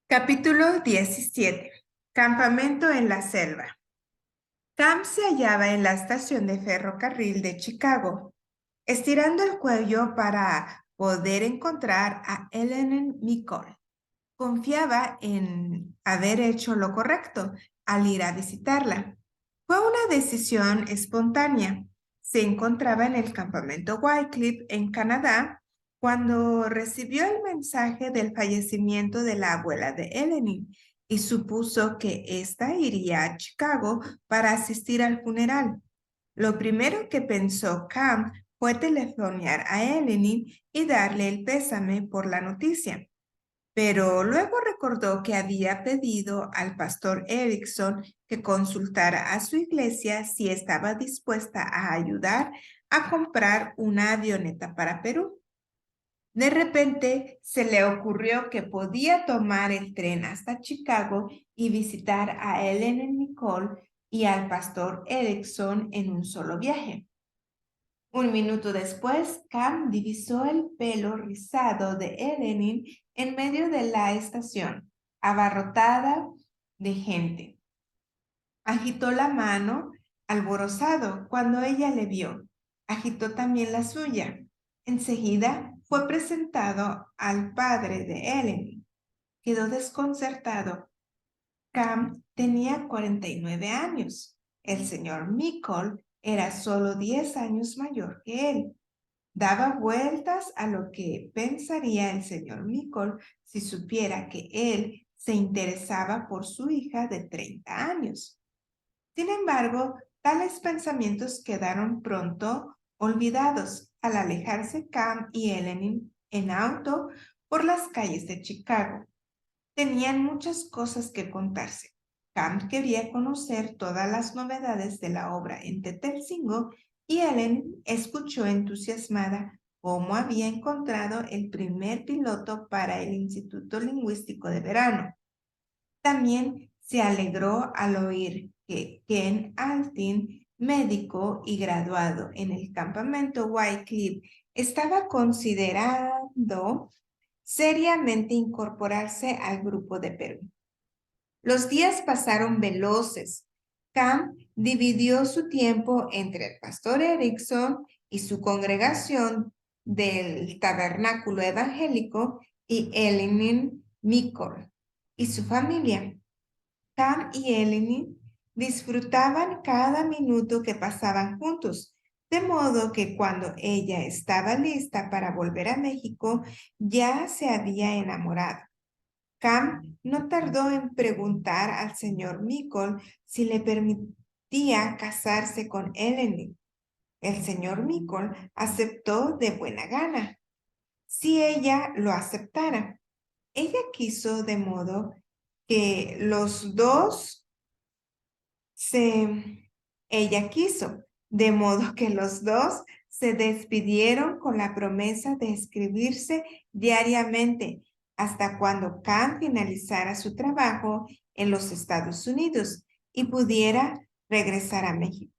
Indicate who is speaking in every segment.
Speaker 1: Capítulo 17. Campamento en la selva. Cam se hallaba en la estación de ferrocarril de Chicago, estirando el cuello para poder encontrar a Ellen Nicole. Confiaba en haber hecho lo correcto al ir a visitarla. Fue una decisión espontánea. Se encontraba en el campamento Wycliffe en Canadá cuando recibió el mensaje del fallecimiento de la abuela de Ellen y supuso que ésta iría a Chicago para asistir al funeral. Lo primero que pensó Cam fue telefonear a Ellen y darle el pésame por la noticia. Pero luego recordó que había pedido al pastor Erickson que consultara a su iglesia si estaba dispuesta a ayudar a comprar una avioneta para Perú. De repente se le ocurrió que podía tomar el tren hasta Chicago y visitar a Ellen Nicole y al pastor Erickson en un solo viaje. Un minuto después, Cam divisó el pelo rizado de Ellen en medio de la estación, abarrotada de gente. Agitó la mano, alborozado, cuando ella le vio. Agitó también la suya. Enseguida fue presentado al padre de Ellen. Quedó desconcertado. Cam tenía 49 años. El señor Mickle era solo 10 años mayor que él. Daba vueltas a lo que pensaría el señor Mickle si supiera que él se interesaba por su hija de 30 años. Sin embargo, tales pensamientos quedaron pronto olvidados al alejarse Cam y Ellen en auto por las calles de Chicago. Tenían muchas cosas que contarse. Cam quería conocer todas las novedades de la obra en Tetelcingo y Ellen escuchó entusiasmada cómo había encontrado el primer piloto para el Instituto Lingüístico de Verano. También se alegró al oír que Ken Altin, médico y graduado en el campamento Wycliffe, estaba considerando seriamente incorporarse al grupo de Perú. Los días pasaron veloces. Cam dividió su tiempo entre el pastor Erickson y su congregación del tabernáculo evangélico y Ellen Mickle y su familia. Cam y Ellen disfrutaban cada minuto que pasaban juntos, de modo que cuando ella estaba lista para volver a México, ya se había enamorado. Cam no tardó en preguntar al señor Mickle si le permitía casarse con Ellen. El señor Mickle aceptó de buena gana, si ella lo aceptara. Ella quiso de modo que los dos se... Ella quiso, de modo que los dos se despidieron con la promesa de escribirse diariamente hasta cuando Cam finalizara su trabajo en los Estados Unidos y pudiera regresar a México.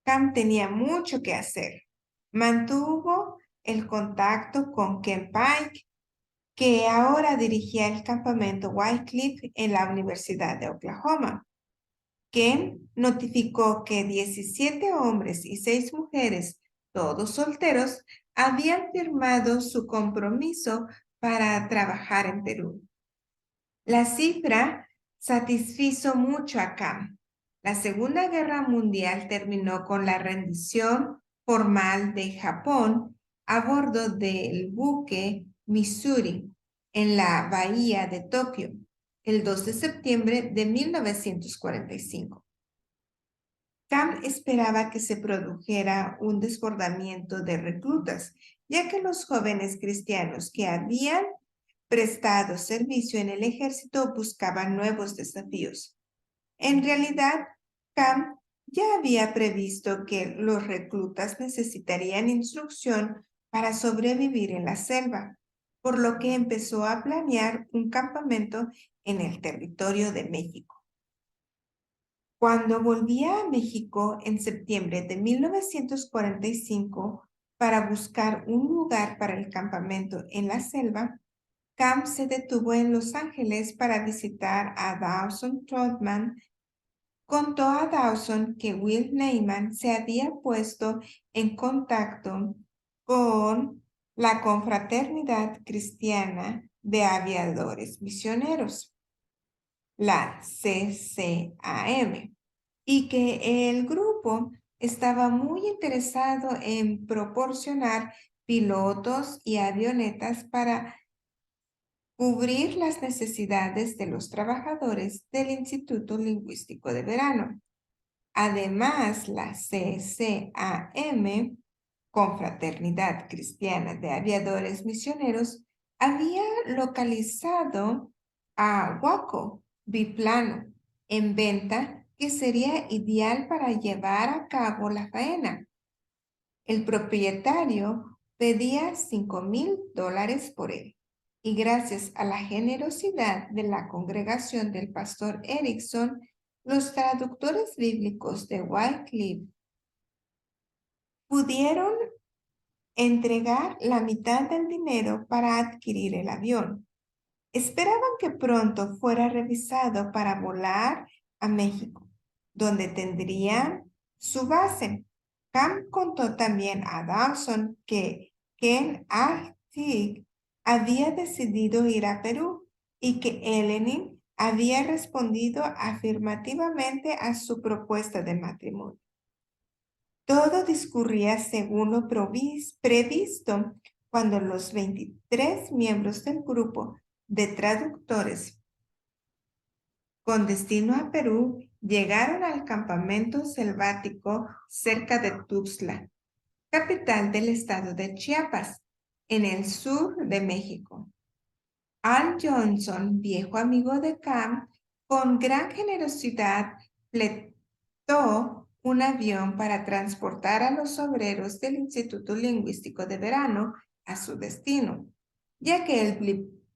Speaker 1: Cam tenía mucho que hacer. Mantuvo el contacto con Ken Pike, que ahora dirigía el campamento Wycliffe en la Universidad de Oklahoma. Ken notificó que 17 hombres y 6 mujeres, todos solteros, habían firmado su compromiso para trabajar en Perú. La cifra satisfizo mucho a Cam. La Segunda Guerra Mundial terminó con la rendición formal de Japón a bordo del buque Missouri en la bahía de Tokio el 2 de septiembre de 1945. Cam esperaba que se produjera un desbordamiento de reclutas, ya que los jóvenes cristianos que habían prestado servicio en el ejército buscaban nuevos desafíos. En realidad, Cam ya había previsto que los reclutas necesitarían instrucción para sobrevivir en la selva, por lo que empezó a planear un campamento en el territorio de México. Cuando volvía a México en septiembre de 1945 para buscar un lugar para el campamento en la selva, Camp se detuvo en Los Ángeles para visitar a Dawson Trotman. Contó a Dawson que Will Neyman se había puesto en contacto con la Confraternidad Cristiana de Aviadores Misioneros, la CCAM, y que el grupo estaba muy interesado en proporcionar pilotos y avionetas para cubrir las necesidades de los trabajadores del Instituto Lingüístico de Verano. Además, la CCAM, Confraternidad Cristiana de Aviadores Misioneros, había localizado a Waco biplano en venta que sería ideal para llevar a cabo la faena. El propietario pedía $5,000 por él, y gracias a la generosidad de la congregación del pastor Erickson, los traductores bíblicos de Wycliffe pudieron entregar la mitad del dinero para adquirir el avión. Esperaban que pronto fuera revisado para volar a México, donde tendrían su base. Camp contó también a Dawson que Ken Arctic había decidido ir a Perú y que Eleanor había respondido afirmativamente a su propuesta de matrimonio. Todo discurría según lo previsto cuando los 23 miembros del grupo de traductores con destino a Perú llegaron al campamento selvático cerca de Tuxtla, capital del estado de Chiapas, en el sur de México. Al Johnson, viejo amigo de Camp, con gran generosidad fletó un avión para transportar a los obreros del Instituto Lingüístico de Verano a su destino, ya que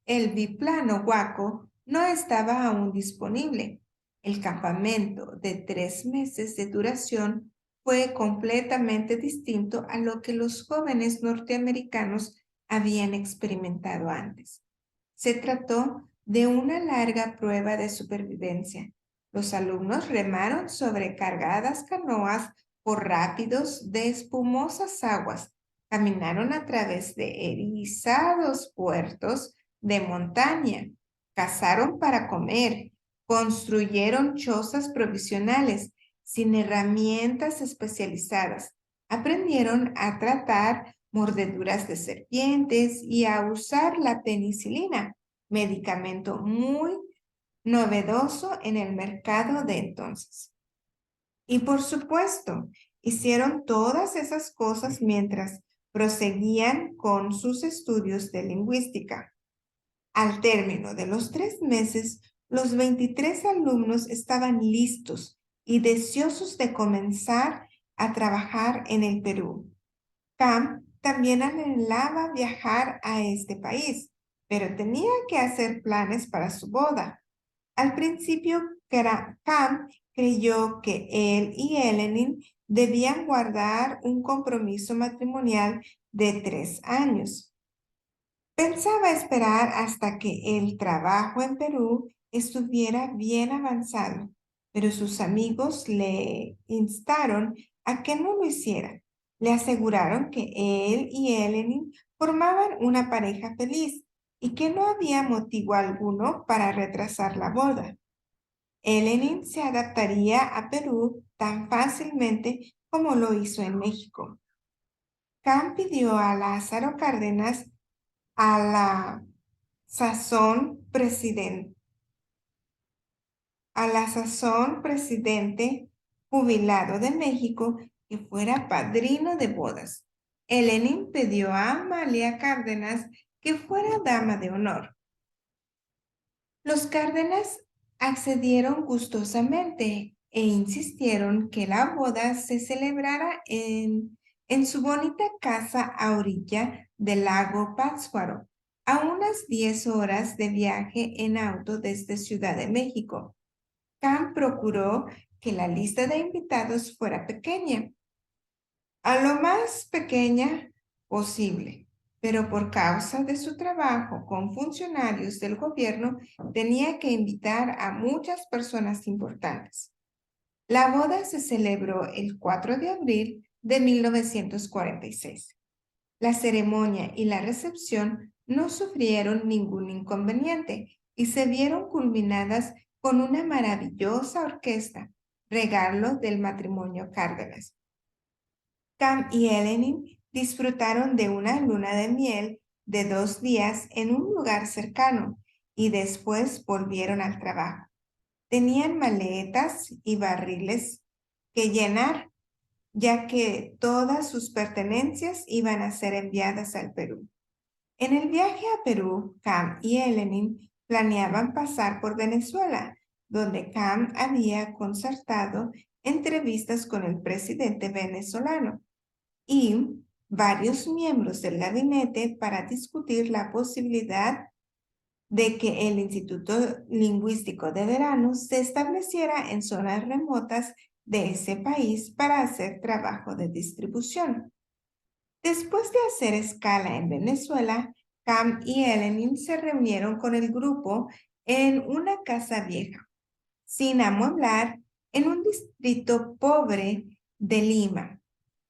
Speaker 1: el biplano Waco no estaba aún disponible. El campamento de 3 meses de duración fue completamente distinto a lo que los jóvenes norteamericanos habían experimentado antes. Se trató de una larga prueba de supervivencia. Los alumnos remaron sobre cargadas canoas por rápidos de espumosas aguas, caminaron a través de erizados puertos de montaña, cazaron para comer, construyeron chozas provisionales sin herramientas especializadas, aprendieron a tratar mordeduras de serpientes y a usar la penicilina, medicamento muy novedoso en el mercado de entonces. Y por supuesto, hicieron todas esas cosas mientras proseguían con sus estudios de lingüística. Al término de los 3 meses, los 23 alumnos estaban listos y deseosos de comenzar a trabajar en el Perú. Camp también anhelaba viajar a este país, pero tenía que hacer planes para su boda. Al principio, Camp creyó que él y Eleanor debían guardar un compromiso matrimonial de 3 años. Pensaba esperar hasta que el trabajo en Perú estuviera bien avanzado, pero sus amigos le instaron a que no lo hiciera. Le aseguraron que él y Eleanor formaban una pareja feliz y que no había motivo alguno para retrasar la boda. Eleanor se adaptaría a Perú tan fácilmente como lo hizo en México. Camp pidió a Lázaro Cárdenas, a la sazón presidente jubilado de México, que fuera padrino de bodas. Eleanor pidió a Amalia Cárdenas que fuera dama de honor. Los Cárdenas accedieron gustosamente e insistieron que la boda se celebrara en su bonita casa a orilla del lago Pátzcuaro, a unas 10 horas de viaje en auto desde Ciudad de México. Camp procuró que la lista de invitados fuera pequeña, a lo más pequeña posible, pero por causa de su trabajo con funcionarios del gobierno, tenía que invitar a muchas personas importantes. La boda se celebró el 4 de abril de 1946. La ceremonia y la recepción no sufrieron ningún inconveniente y se vieron culminadas con una maravillosa orquesta, regalo del matrimonio Cárdenas. Cam y Eleanor disfrutaron de una luna de miel de 2 días en un lugar cercano y después volvieron al trabajo. Tenían maletas y barriles que llenar, ya que todas sus pertenencias iban a ser enviadas al Perú. En el viaje a Perú, Cam y Eleanor planeaban pasar por Venezuela, donde Cam había concertado entrevistas con el presidente venezolano y varios miembros del gabinete para discutir la posibilidad de que el Instituto Lingüístico de Verano se estableciera en zonas remotas de ese país para hacer trabajo de distribución. Después de hacer escala en Venezuela, Cam y Eleanor se reunieron con el grupo en una casa vieja, sin amueblar, en un distrito pobre de Lima.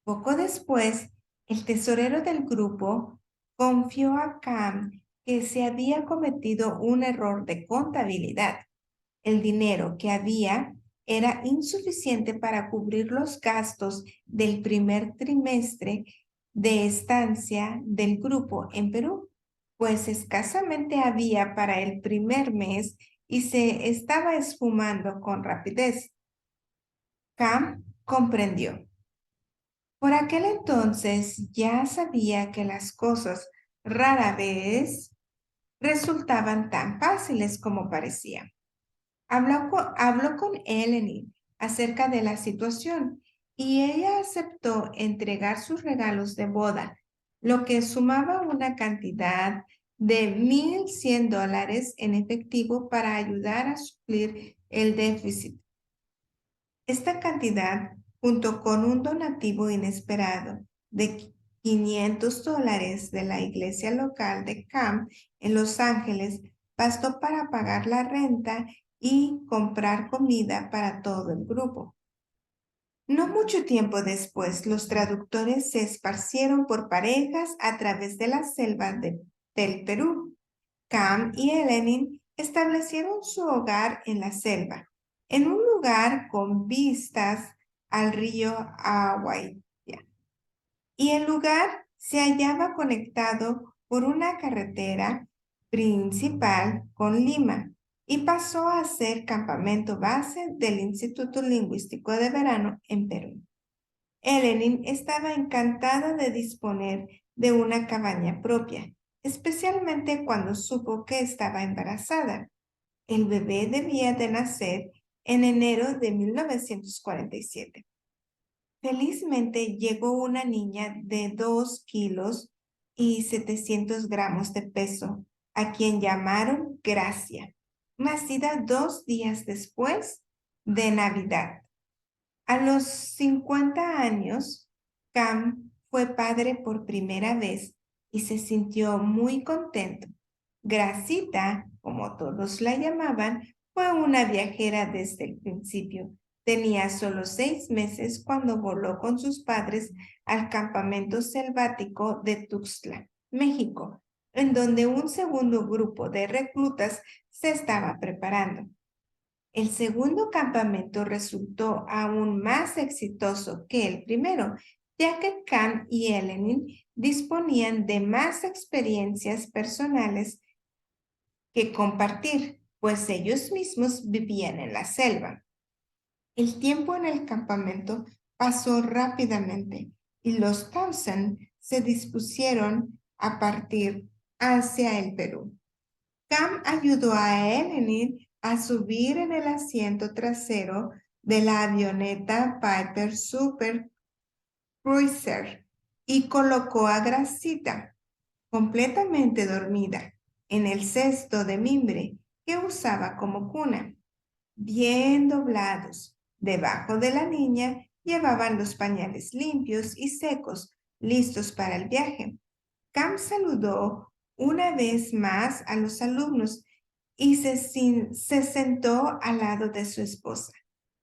Speaker 1: Poco después, el tesorero del grupo confió a Cam que se había cometido un error de contabilidad. El dinero que había era insuficiente para cubrir los gastos del primer trimestre de estancia del grupo en Perú, pues escasamente había para el primer mes y se estaba esfumando con rapidez. Cam comprendió. Por aquel entonces ya sabía que las cosas rara vez resultaban tan fáciles como parecían. Habló con Eleanor acerca de la situación y ella aceptó entregar sus regalos de boda, lo que sumaba una cantidad de $1,100 en efectivo para ayudar a suplir el déficit. Esta cantidad, junto con un donativo inesperado de $500 de la iglesia local de Cam en Los Ángeles, bastó para pagar la renta y comprar comida para todo el grupo. No mucho tiempo después, los traductores se esparcieron por parejas a través de la selva del Perú. Cam y Eleanor establecieron su hogar en la selva, en un lugar con vistas al río Aguaiya. Y el lugar se hallaba conectado por una carretera principal con Lima y pasó a ser campamento base del Instituto Lingüístico de Verano en Perú. Eleanor estaba encantada de disponer de una cabaña propia, especialmente cuando supo que estaba embarazada. El bebé debía de nacer en enero de 1947. Felizmente llegó una niña de 2 kilos y 700 gramos de peso, a quien llamaron Gracia, nacida 2 días después de Navidad. A los 50 años, Cam fue padre por primera vez y se sintió muy contento. Gracita, como todos la llamaban, fue una viajera desde el principio. Tenía solo 6 meses cuando voló con sus padres al campamento selvático de Tuxtla, México, en donde un segundo grupo de reclutas se estaba preparando. El segundo campamento resultó aún más exitoso que el primero, ya que Cam y Eleanor disponían de más experiencias personales que compartir, pues ellos mismos vivían en la selva. El tiempo en el campamento pasó rápidamente y los Townsend se dispusieron a partir hacia el Perú. Cam ayudó a Eleanor a subir en el asiento trasero de la avioneta Piper Super Cruiser y colocó a Gracita, completamente dormida, en el cesto de mimbre que usaba como cuna. Bien doblados, debajo de la niña llevaban los pañales limpios y secos, listos para el viaje. Cam saludó una vez más a los alumnos y se sentó al lado de su esposa.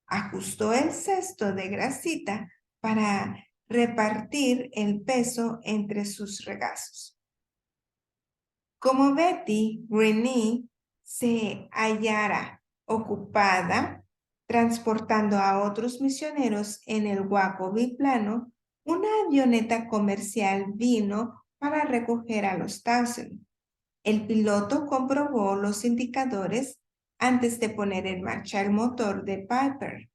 Speaker 1: Ajustó el cesto de grasita para repartir el peso entre sus regazos. Como Betty Renee se hallara ocupada transportando a otros misioneros en el Waco biplano, una avioneta comercial vino para recoger a los Townsend. El piloto comprobó los indicadores antes de poner en marcha el motor de Piper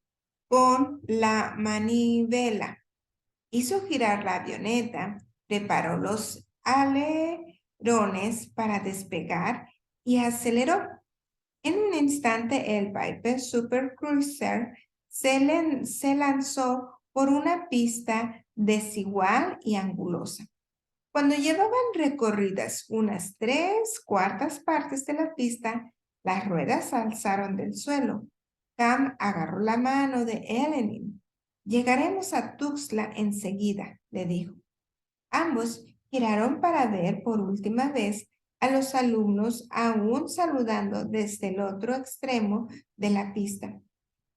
Speaker 1: con la manivela. Hizo girar la avioneta, preparó los alerones para despegar y aceleró. En un instante, el Piper Super Cruiser se lanzó por una pista desigual y angulosa. Cuando llevaban recorridas unas 3/4 partes de la pista, las ruedas se alzaron del suelo. Cam agarró la mano de Eleanor. Llegaremos a Tuxtla enseguida, le dijo. Ambos giraron para ver por última vez a los alumnos aún saludando desde el otro extremo de la pista.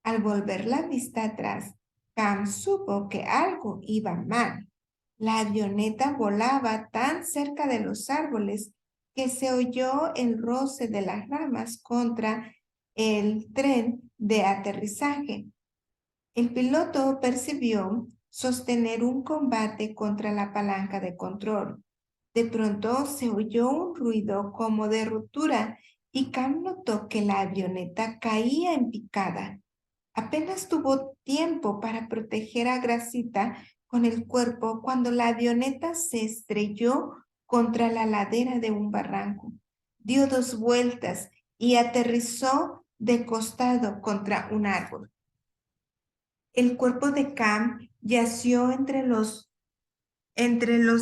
Speaker 1: Al volver la vista atrás, Cam supo que algo iba mal. La avioneta volaba tan cerca de los árboles que se oyó el roce de las ramas contra el tren de aterrizaje. El piloto percibió sostener un combate contra la palanca de control. De pronto se oyó un ruido como de ruptura y Cam notó que la avioneta caía en picada. Apenas tuvo tiempo para proteger a Gracita con el cuerpo cuando la avioneta se estrelló contra la ladera de un barranco. Dio 2 vueltas y aterrizó de costado contra un árbol. El cuerpo de Cam yació entre los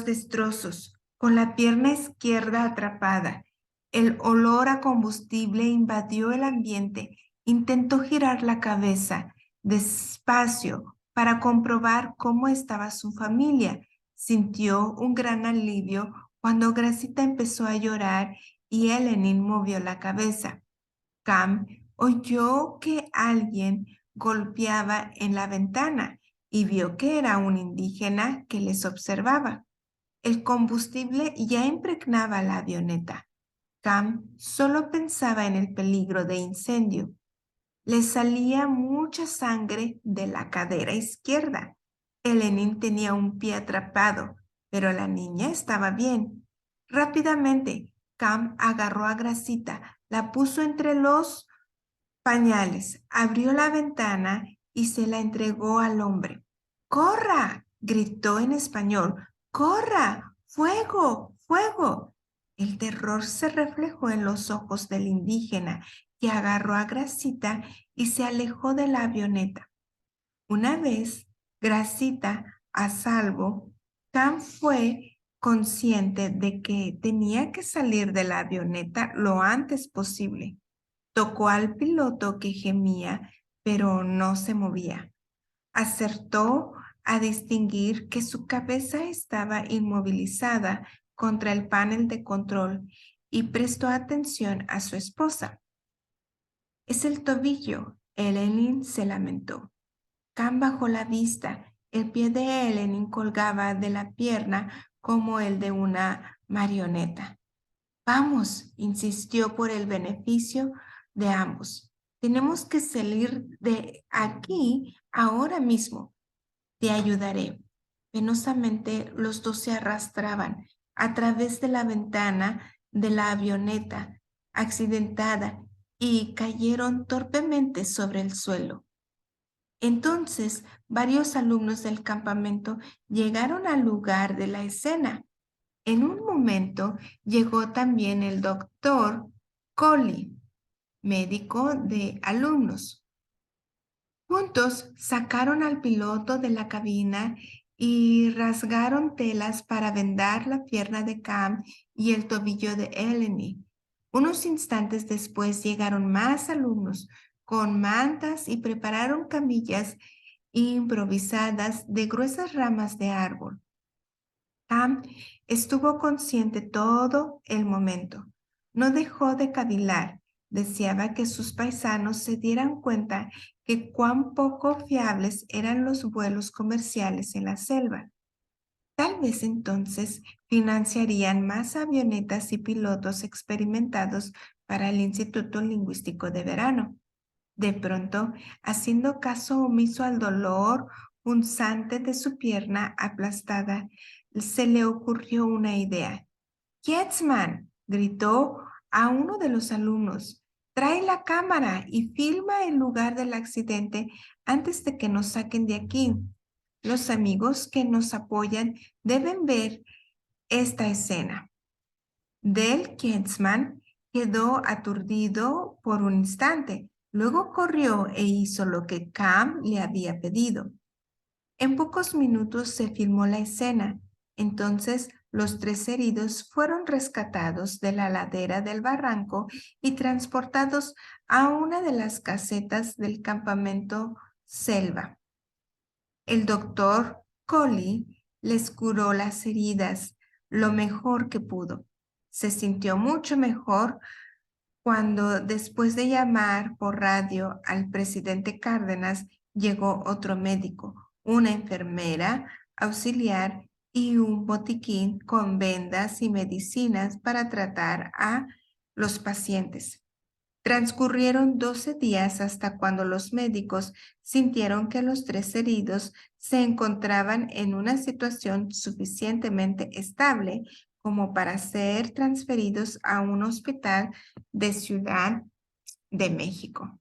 Speaker 1: destrozos, con la pierna izquierda atrapada. El olor a combustible invadió el ambiente. Intentó girar la cabeza despacio para comprobar cómo estaba su familia. Sintió un gran alivio cuando Gracita empezó a llorar y Eleanor movió la cabeza. Cam oyó que alguien golpeaba en la ventana y vio que era un indígena que les observaba. El combustible ya impregnaba la avioneta. Cam solo pensaba en el peligro de incendio. Le salía mucha sangre de la cadera izquierda. Eleanor tenía un pie atrapado, pero la niña estaba bien. Rápidamente, Cam agarró a Gracita, la puso entre los pañales, abrió la ventana y se la entregó al hombre. ¡Corra!, gritó en español. ¡Corra! ¡Fuego! ¡Fuego! El terror se reflejó en los ojos del indígena, que agarró a Gracita y se alejó de la avioneta. Una vez Gracita a salvo, Cam fue consciente de que tenía que salir de la avioneta lo antes posible. Tocó al piloto que gemía, pero no se movía. Acertó a distinguir que su cabeza estaba inmovilizada contra el panel de control y prestó atención a su esposa. Es el tobillo, Eleanor se lamentó. Cam bajó la vista. El pie de Eleanor colgaba de la pierna como el de una marioneta. Vamos, insistió por el beneficio de ambos. Tenemos que salir de aquí ahora mismo. Te ayudaré. Penosamente los dos se arrastraban a través de la ventana de la avioneta accidentada y cayeron torpemente sobre el suelo. Entonces, varios alumnos del campamento llegaron al lugar de la escena. En un momento llegó también el doctor Coley, médico de alumnos. Juntos sacaron al piloto de la cabina y rasgaron telas para vendar la pierna de Cam y el tobillo de Eleanor. Unos instantes después llegaron más alumnos con mantas y prepararon camillas improvisadas de gruesas ramas de árbol. Cam estuvo consciente todo el momento. No dejó de cavilar. Deseaba que sus paisanos se dieran cuenta que cuán poco fiables eran los vuelos comerciales en la selva. Tal vez entonces financiarían más avionetas y pilotos experimentados para el Instituto Lingüístico de Verano. De pronto, haciendo caso omiso al dolor punzante de su pierna aplastada, se le ocurrió una idea. «Kietzman», gritó a uno de los alumnos, «trae la cámara y filma el lugar del accidente antes de que nos saquen de aquí. Los amigos que nos apoyan deben ver esta escena». Del Kietzman quedó aturdido por un instante. Luego corrió e hizo lo que Cam le había pedido. En pocos minutos se filmó la escena. Entonces los 3 heridos fueron rescatados de la ladera del barranco y transportados a una de las casetas del campamento Selva. El doctor Collie les curó las heridas lo mejor que pudo. Se sintió mucho mejor cuando, después de llamar por radio al presidente Cárdenas, llegó otro médico, una enfermera auxiliar y un botiquín con vendas y medicinas para tratar a los pacientes. Transcurrieron 12 días hasta cuando los médicos sintieron que los 3 heridos se encontraban en una situación suficientemente estable como para ser transferidos a un hospital de Ciudad de México.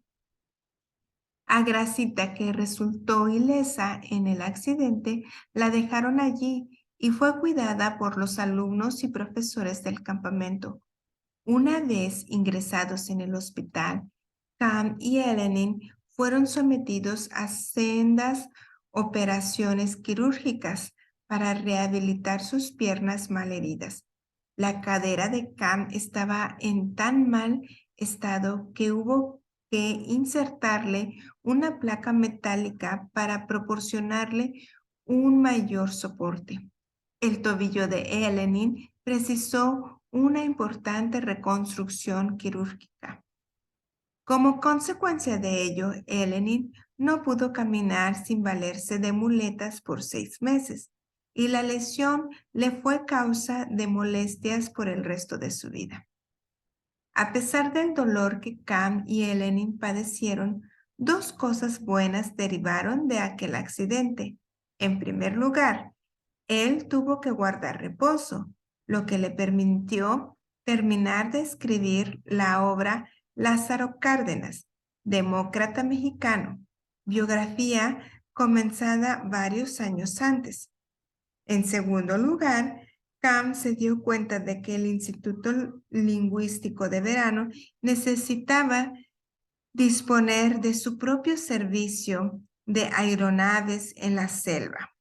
Speaker 1: A Gracita, que resultó ilesa en el accidente, la dejaron allí y fue cuidada por los alumnos y profesores del campamento. Una vez ingresados en el hospital, Cam y Eleanor fueron sometidos a sendas operaciones quirúrgicas para rehabilitar sus piernas malheridas. La cadera de Cam estaba en tan mal estado que hubo que insertarle una placa metálica para proporcionarle un mayor soporte. El tobillo de Eleanor precisó una importante reconstrucción quirúrgica. Como consecuencia de ello, Eleanor no pudo caminar sin valerse de muletas por 6 meses y la lesión le fue causa de molestias por el resto de su vida. A pesar del dolor que Cam y Eleanor padecieron, 2 cosas buenas derivaron de aquel accidente. En primer lugar, él tuvo que guardar reposo, lo que le permitió terminar de escribir la obra Lázaro Cárdenas, demócrata mexicano, biografía comenzada varios años antes. En segundo lugar, Cam se dio cuenta de que el Instituto Lingüístico de Verano necesitaba disponer de su propio servicio de aeronaves en la selva.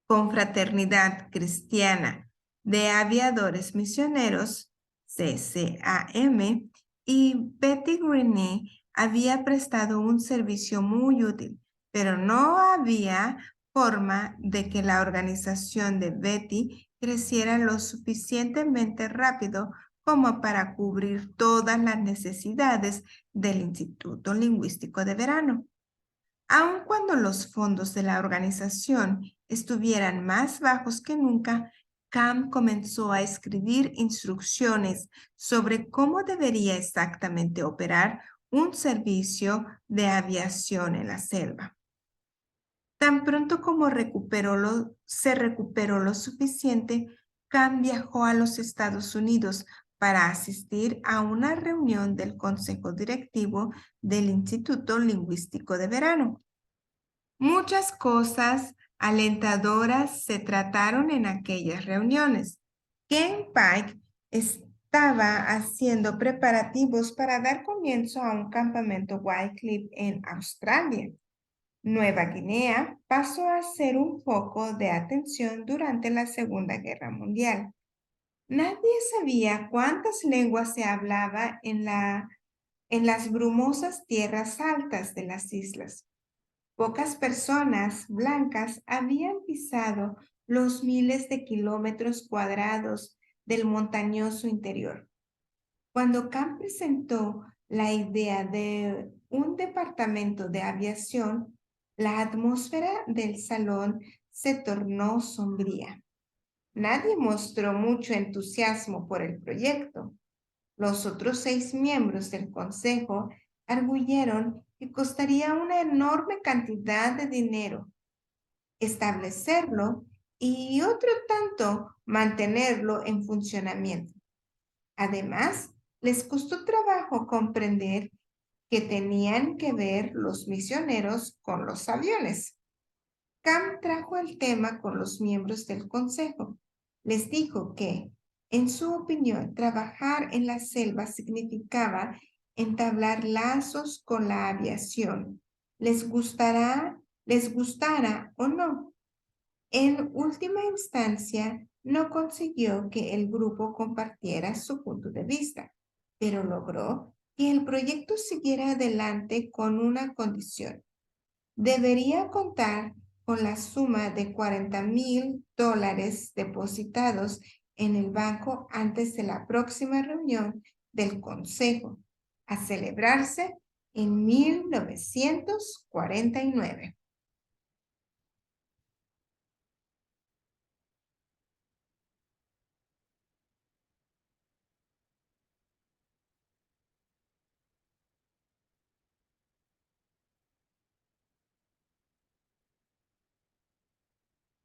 Speaker 1: Confraternidad Cristiana de Aviadores Misioneros, CCAM, y Betty Greene había prestado un servicio muy útil, pero no había forma de que la organización de Betty creciera lo suficientemente rápido como para cubrir todas las necesidades del Instituto Lingüístico de Verano. Aun cuando los fondos de la organización estuvieran más bajos que nunca, Cam comenzó a escribir instrucciones sobre cómo debería exactamente operar un servicio de aviación en la selva. Tan pronto como se recuperó lo suficiente, Cam viajó a los Estados Unidos para asistir a una reunión del Consejo Directivo del Instituto Lingüístico de Verano. Muchas cosas alentadoras se trataron en aquellas reuniones. Ken Pike estaba haciendo preparativos para dar comienzo a un campamento Wycliffe en Australia. Nueva Guinea pasó a ser un foco de atención durante la Segunda Guerra Mundial. Nadie sabía cuántas lenguas se hablaba en las brumosas tierras altas de las islas. Pocas personas blancas habían pisado los miles de kilómetros cuadrados del montañoso interior. Cuando Khan presentó la idea de un departamento de aviación, la atmósfera del salón se tornó sombría. Nadie mostró mucho entusiasmo por el proyecto. Los otros 6 miembros del consejo arguyeron que costaría una enorme cantidad de dinero establecerlo y otro tanto mantenerlo en funcionamiento. Además, les costó trabajo comprender que tenían que ver los misioneros con los aviones. Cam trajo el tema con los miembros del consejo. Les dijo que, en su opinión, trabajar en la selva significaba entablar lazos con la aviación. Les gustara o no. En última instancia, no consiguió que el grupo compartiera su punto de vista, pero logró que el proyecto siguiera adelante con una condición. Debería contar con la suma de $40,000 depositados en el banco antes de la próxima reunión del Consejo, a celebrarse en 1949.